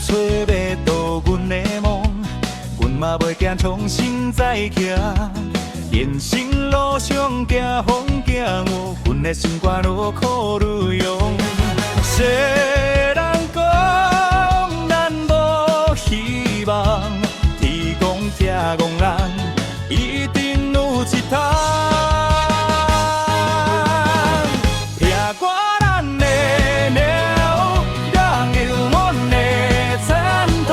找要倒阮的梦，阮嘛袂惊重新再行。人生路上行风景哦，阮的心肝路苦路用。世人讲咱无希望，天公听讲咱一定有一天。听歌咱的鸟，让有阮的前途，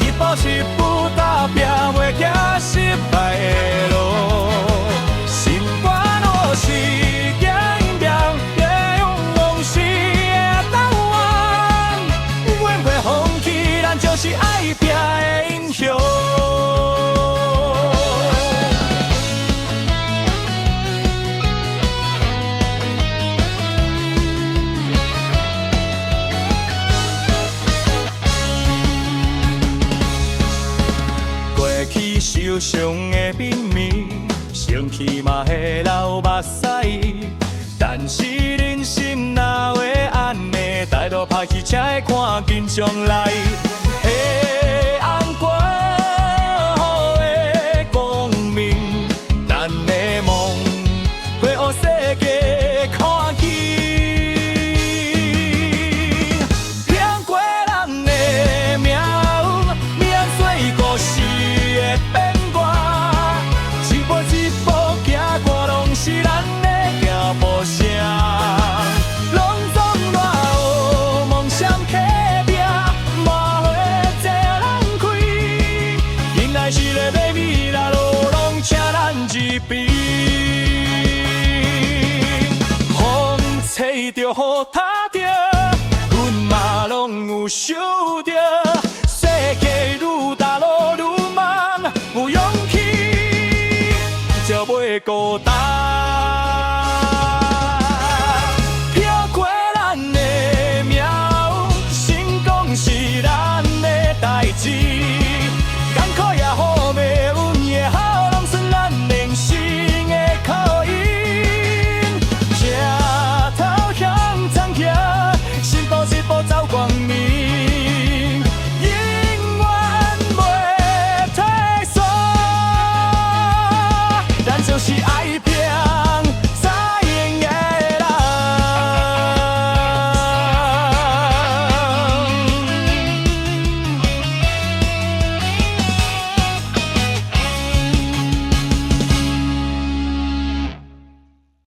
一步一步踏拼，袂惊失败的路。心肝路是行命，要勇往时的答案。阮袂放弃，咱就是爱拼的英雄。过去受伤的秘密，生气嘛会流目屎。但是人心哪会安尼？大路歹去，才会看见将来。黑暗过后的光明，咱的梦会予世界看见。拼过咱的命运，免随故事的变化，一步一步行过，拢是咱的脚步声。拢总热学梦想起拼，马会这人开。因来是个要未来路，拢请咱一边。风吹着雨打着，阮嘛拢有受着。